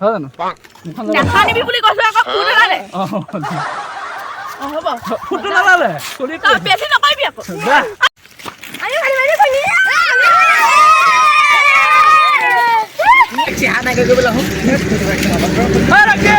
হয় জানো নাখানিবি বুলি কৈছো আকৌ ফুট নালালে হ'ব ফুট নালালে তই বেছি নকৰিবি আকৌ আৰে ভাই ভাই কইনি চিয়া নাই গৈ বলা হয় ৰাখে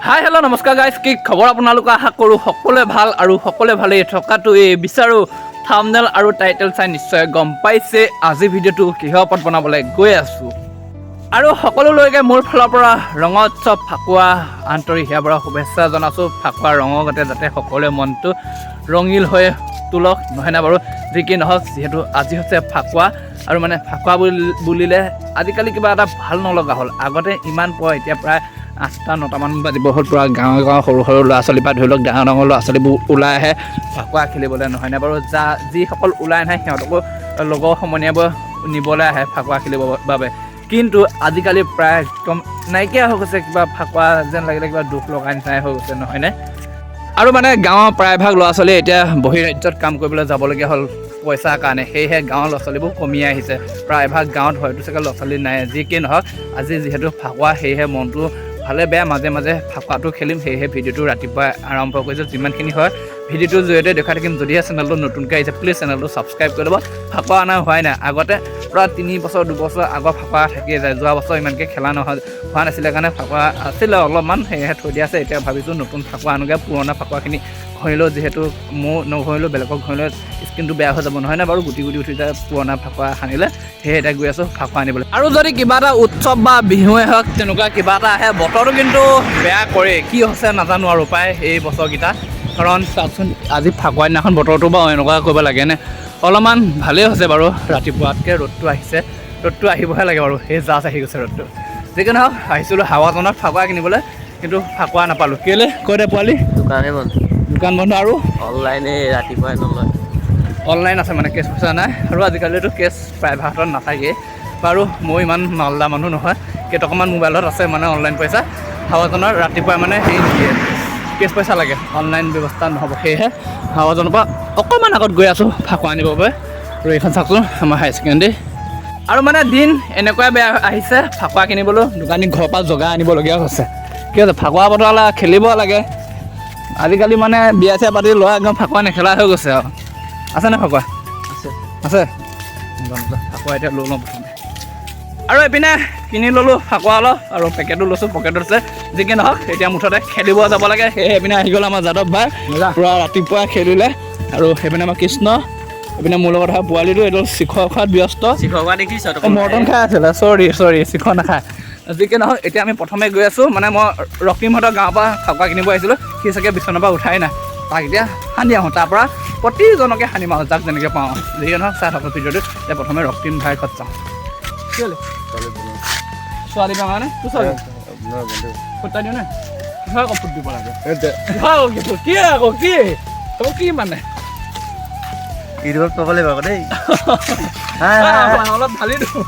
হাই হেল্ল' নমস্কাৰ গাইজ কি খবৰ আপোনালোকে আশা কৰোঁ সকলোৱে ভাল আৰু সকলোৱে ভালেই থকাটোৱে বিচাৰোঁ থাম্বনেইল আৰু টাইটেল চাই নিশ্চয় গম পাইছে আজি ভিডিঅ'টো কিহৰ ওপৰত বনাবলৈ গৈ আছোঁ আৰু সকলোলৈকে মোৰ ফালৰ পৰা ৰঙোৎসৱ ফাকুৱা আন্তৰিক হিয়াৰ পৰা শুভেচ্ছা জনাইছোঁ ফাকুৱা ৰঙৰ গতে যাতে সকলোৱে মনটো ৰঙিল হৈ তোলক নহয়নে বাৰু যি কি নহওক যিহেতু আজি হৈছে ফাকুৱা আৰু মানে ফাকুৱা বুলিলে আজিকালি কিবা এটা ভাল নলগা হ'ল আগতে ইমান পোৱা এতিয়া প্ৰায় 8-9টামান বাজিব হ'ল পূৰা গাঁৱে সৰু সৰু ল'ৰা ছোৱালীৰ পৰা ধৰি লওক ডাঙৰ ডাঙৰ ল'ৰা ছোৱালীবোৰ ওলাই আহে ফাকুৱা খেলিবলৈ নহয়নে বাৰু যিসকল ওলাই নাহে সিহঁতকো লগৰ সমনীয়াবোৰ নিবলৈ আহে ফাকুৱা খেলিবৰ বাবে কিন্তু আজিকালি প্ৰায় একদম নাইকিয়া হৈ গৈছে কিবা ফাকুৱা যেন লাগিলে কিবা দুখ লগা নিচিনাই হৈ গৈছে নহয়নে আৰু মানে গাঁৱৰ প্ৰায়ভাগ ল'ৰা ছোৱালীয়ে এতিয়া বহিৰাজ্যত কাম কৰিবলৈ যাবলগীয়া হ'ল পইচাৰ কাৰণে সেয়েহে গাঁৱৰ ল'ৰা ছোৱালীবোৰ কমি আহিছে প্ৰায়ভাগ গাঁৱত হয়তো চাগে ল'ৰা ছোৱালী নাই যি কি নহওক আজি যিহেতু ফাকুৱা সেয়েহে মনটো ভালে বেয়া মাজে মাজে ফাকুৱাটো খেলিম সেয়েহে ভিডিঅ'টো ৰাতিপুৱা আৰম্ভ কৰিছোঁ যিমানখিনি হয় ভিডিঅ'টোৰ জৰিয়তে দেখাই থাকিম যদিহে চেনেলটো নতুনকৈ আহিছে প্লিজ চেনেলটো ছাবস্ক্ৰাইব কৰি ল'ব ফাকুৱা অনা হোৱাই নাই আগতে প্ৰায় 3 বছৰ 2 বছৰ আগৰ ফাকুৱা থাকিয়ে যায় যোৱা বছৰ ইমানকৈ খেলা হোৱা নাছিলে কাৰণে ফাকুৱা আছিলে অলপমান সেয়েহে থৈ দিয়া আছে এতিয়া ভাবিছোঁ নতুন ফাকুৱা আনোগৈ পুৰণা ফাকুৱাখিনি ঘঁহিলেও যিহেতু মোৰ নঘঁহিলেও বেলেগক ঘঁহিলেও স্কিনটো বেয়া হৈ যাব নহয়নে বাৰু গুটি গুটি উঠি যায় পুৰণা ফাকুৱা সানিলে সেয়ে এতিয়া গৈ আছোঁ ফাকুৱা আনিবলৈ আৰু যদি কিবা এটা উৎসৱ বা বিহুৱে হওক তেনেকুৱা কিবা এটা আহে বতৰটো কিন্তু বেয়া কৰে কি হৈছে নাজানো আৰু প্ৰায় এই বছৰকেইটা কাৰণ চাওকচোন আজি ফাকুৱা দিনাখন বতৰটো বাৰু এনেকুৱা কৰিব লাগেনে অলপমান ভালেই হৈছে বাৰু ৰাতিপুৱাতকৈ ৰ'দটো আহিছে ৰ'দটো আহিবহে লাগে বাৰু সেই জাষ্ট আহি গৈছে ৰ'দটো যিকি নহওক আহিছিলোঁ হাৱাজানত ফাকুৱা কিনিবলৈ কিন্তু ফাকুৱা নাপালোঁ কেলৈ কৈ দে পোৱালি দোকান বন্ধ আৰু অনলাইনে ৰাতিপুৱাই নলয় অনলাইন আছে মানে কেছ পইচা নাই আৰু আজিকালিতো কেছ প্ৰায়ভাগত নাথাকেই বাৰু মই ইমান মালদা মানুহ নহয় কেইটকামান মোবাইলত আছে মানে অনলাইন পইচা হাৱাজানৰ ৰাতিপুৱাই মানে হেৰি নিদিয়ে কেছ পইচা লাগে অনলাইন ব্যৱস্থা নহ'ব সেয়েহে হাৱাজানৰ পৰা অকণমান আগত গৈ আছোঁ ফাকুৱা আনিবৰ বাবে আৰু এইখন চাওকচোন আমাৰ হাই ছেকেণ্ডেৰী আৰু মানে দিন এনেকুৱাই বেয়া আহিছে ফাকুৱা কিনিবলৈ দোকানী ঘৰৰ পৰা জগা আনিবলগীয়া হৈছে কি হৈছে ফাকুৱা বতৰা খেলিব লাগে আজিকালি মানে বিয়া চিয়া পাতি ল'ৰা একদম ফাকুৱা নেখেলা হৈ গৈছে আৰু আছেনে ফাকুৱা আছে ফাকুৱা এতিয়া লৈ লওঁ প্ৰথমে আৰু এইপিনে কিনি ল'লোঁ ফাকুৱা অলপ আৰু পেকেটো লৈছোঁ পকেটত আছে যি কি নহওক এতিয়া মুঠতে খেলিব যাব লাগে সেয়েহে এইপিনে আহি গ'ল আমাৰ যাদৱ ভাই পূৰা ৰাতিপুৱা খেলিলে আৰু সেইপিনে আমাৰ কৃষ্ণ এইপিনে মোৰ লগত অহা পোৱালিটো এইটো শিখৰ খোৱাত ব্যস্ত মৰ্টন খাই আছিলে চৰি শিখৰ নাখায় যি কি নহওক এতিয়া আমি প্ৰথমে গৈ আছোঁ মানে মই ৰক্তিমহঁতৰ গাঁৱৰ পৰা ফাকুৱা কিনিব আহিছিলোঁ সি চাগে বিচনাৰ পৰা উঠাই নাই তাক এতিয়া সানি আহোঁ তাৰপৰা প্ৰতিজনকে সানিম আৰু যাক যেনেকৈ পাওঁ যিকি নহওক চাই থাকোঁ ভিডিঅ'টো এতিয়া প্ৰথমে ৰক্তিম ভাইৰ ঘৰত যাওঁ ছোৱালী পাওঁ নে তোৰ ছোৱালী ফুটা দিওঁ নে কিহৰ আকৌ ফুট দিব লাগে কি আকৌ কি তই কি মানে ইউটিউবত পাব লাগিব আকৌ দেই অলপ ঢালি দিওঁ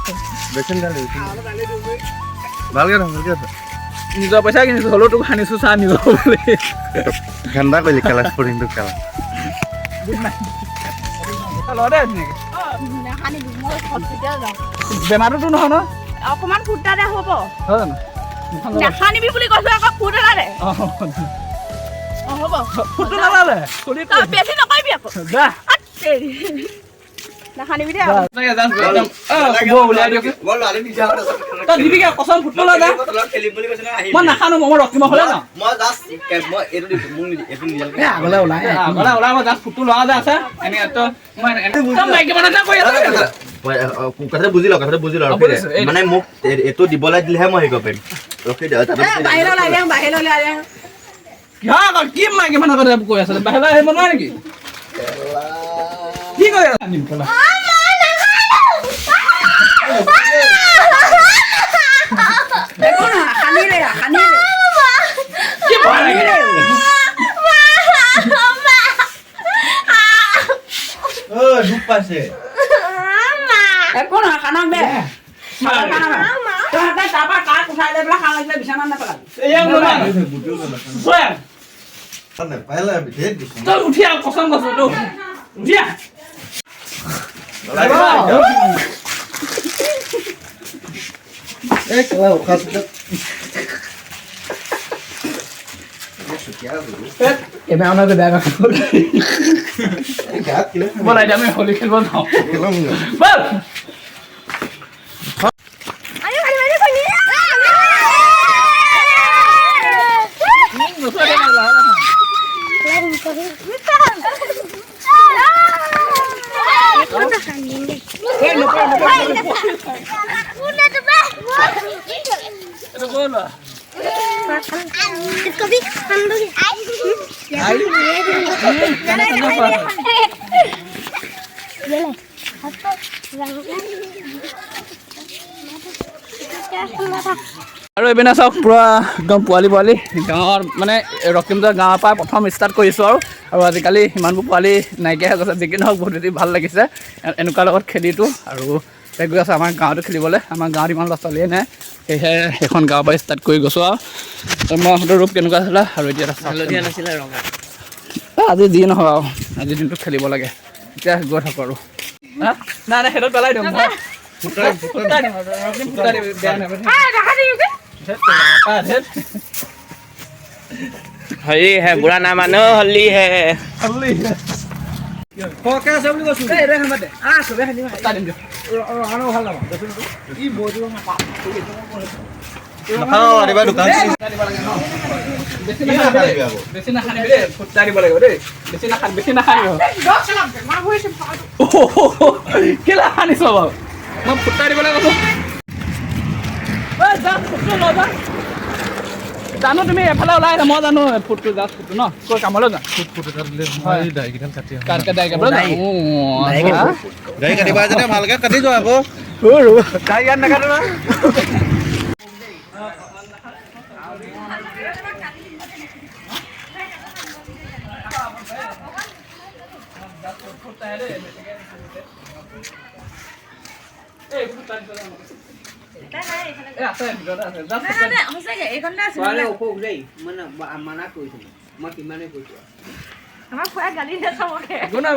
ভালকৈ নিজৰ পইচা কিনিছোঁ হ'লেও তোক সানিছোঁ চা নিজৰ বুলি ঠাণ্ডা কৰিলি খেলা স্পৰ্টিংটো খেলা বেমাৰটোতো নহয় ন অকমান ফুটাতে হ'ব হয় জানো নাখানিবি বুলি কৈছো আকৌ ফুট নালালে হ'ব ফুটটো নালালে তই বেছি নকৰিবি আকৌ যা নাখানিবি দে তই দিবিকে কচম ফুটটো লৈ যা মই নাখানো মই ৰক্তিমৰ হ'লে ন আগলৈ ওলাই মই জাষ্ট ফুটটো লোৱা যে আছে মাইকী মানুহ এটা কৰি আছে কথাটো বুজি লওক মানে মোক এইটো দিবলৈ দিলেহে মই শিকিব পাৰিম ৰখি কি মাইকী মানুহ কথা কৈ আছে বাহিৰলৈ আহিব নোৱাৰে নেকি কি কৰি আছা দুখ পাইছে একো নহয় খানা দে তহঁতে তাৰপৰা কাক উঠাই লৈ পেলাই খাওঁ লাগিলে বিচনাত নেপেলাবি এয়া মোনা সোয়া তই উঠি আহ কসম কৈছো তো উঠি আহ এবার আমাকে ব্যাগ বল আইডা আমি হোলি খেলব যাও বল এটা বল इसको भी हम लोग আৰু এইপিনে চাওক পুৰা একদম পোৱালি গাঁৱৰ মানে ৰক্তিমজৰ গাঁৱৰ পৰা প্ৰথম ষ্টাৰ্ট কৰিছোঁ আৰু আজিকালি সিমানবোৰ পোৱালি নাইকিয়া হৈ গৈছে যিকি নহওক বহুত বেছি ভাল লাগিছে এনেকুৱা লগত খেলিটো আৰু গৈ আছে আমাৰ গাঁৱতো খেলিবলৈ আমাৰ গাঁৱত ইমান ল'ৰা ছোৱালীয়ে নাই সেয়েহে সেইখন গাঁৱৰ পৰা ষ্টাৰ্ট কৰি গৈছোঁ আৰু মই সিহঁতৰ ৰূপ কেনেকুৱা আছিলে আৰু এতিয়া হালধীয়া নাছিলে ৰঙা আজি যি নহয় আৰু আজিৰ দিনটো খেলিব লাগে এতিয়া গৈ থাকোঁ আৰু নাই নাই সেইটোত পেলাই দিম हल्ली है बुरा ना मानो हल्ली है বেছি নাখানিবি দেই ফুটাই দিব লাগিব দেই বেছি নাখানিবি কেলা খানিছ বাৰু মই ফুটাই দিব লাগিব জানো তুমি এফালে ওলাই আছা মই জানো ফুটটো যা ফুটটো ন কৈ কামলৈ যা দাঢ়ি কাটিবা যেতিয়া ভালকে কাটি যোৱা আকৌ দাঢ়ি ইয়াত নাকাটো না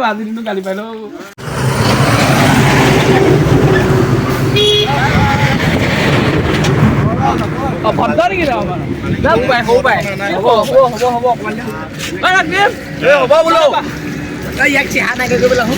আজি দিনটো গালি পাইলেও ভদ্ৰ নেকি হ'ব বোলো ইয়াক চেহা নাই কৰিব লাগে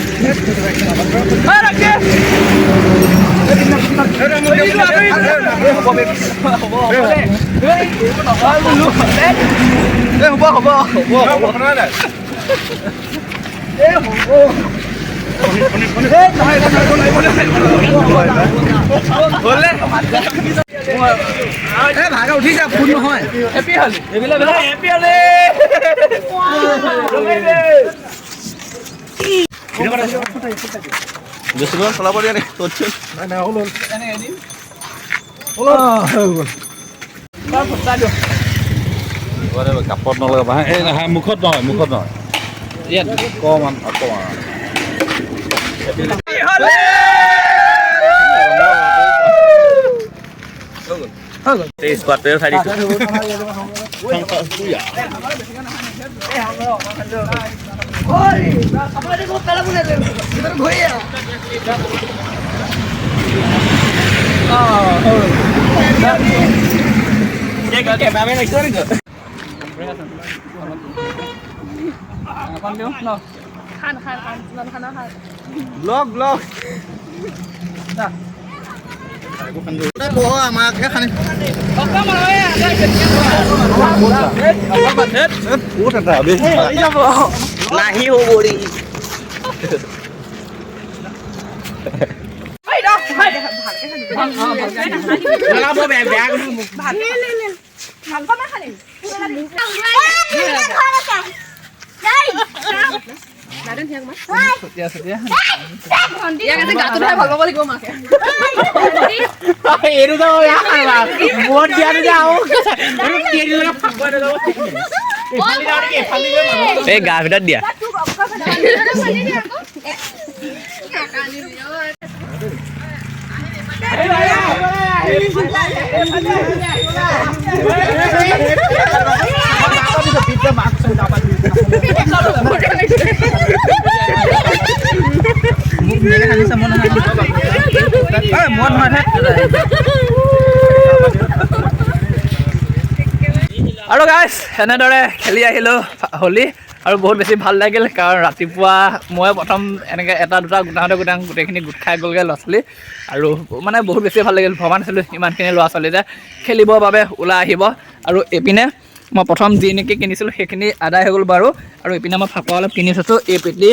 ভাগা উঠি যা ফুল নহয় হেপী হলি এইবিলাক হেপী হলি বেছিকৈ চলাব দিয়া নেকি কাপত নলগাবা মুখত নহয় ইয়াত অকমান স্কোৱাডটোৱে উঠাই দিছোঁ ব্লগ আমাকে খানি নাহি হবৰি এই গা ভিতৰত দিয়া আৰু গাইছ এনেদৰে খেলি আহিলোঁ হোলী আৰু বহুত বেছি ভাল লাগিল কাৰণ ৰাতিপুৱা মই প্ৰথম এনেকৈ এটা দুটা গোটেইখিনি গোট খাই গ'লগৈ ল'ৰা ছোৱালী আৰু মানে বহুত বেছি ভাল লাগিল ভবা নাছিলোঁ ইমানখিনি ল'ৰা ছোৱালী যে খেলিবৰ বাবে ওলাই আহিব আৰু এইপিনে মই প্ৰথম যি নেকি কিনিছিলোঁ সেইখিনি আদায় হৈ গ'ল বাৰু আৰু এইপিনে মই ফাকুৱা অলপ কিনি থৈছোঁ এই পেটি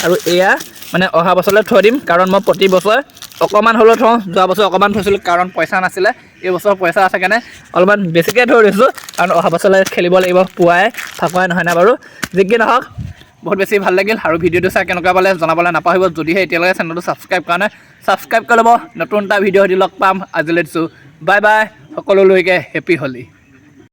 আৰু এয়া মানে অহা বছৰলৈ থৈ দিম কাৰণ মই প্ৰতি বছৰ অকণমান হ'লেও থওঁ যোৱা বছৰ অকণমান থৈছিলোঁ কাৰণ পইচা নাছিলে এই বছৰ পইচা আছে কাৰণে অলপমান বেছিকৈ থৈ দিছোঁ কাৰণ অহা বছৰলৈ খেলিব লাগিব পুৱাই ফাকুৱাই নহয় না বাৰু যি কি নহওক বহুত বেছি ভাল লাগিল আৰু ভিডিঅ'টো চাই কেনেকুৱা পালে জনাবলৈ নাপাহৰিব যদিহে এতিয়ালৈকে চেনেলটো ছাবস্ক্ৰাইব কৰা নাই ছাবস্ক্ৰাইব কৰি ল'ব নতুন এটা ভিডিঅ' দি লগ পাম আজিলৈ দিছোঁ বাই বাই সকলোলৈকে হেপী হোলী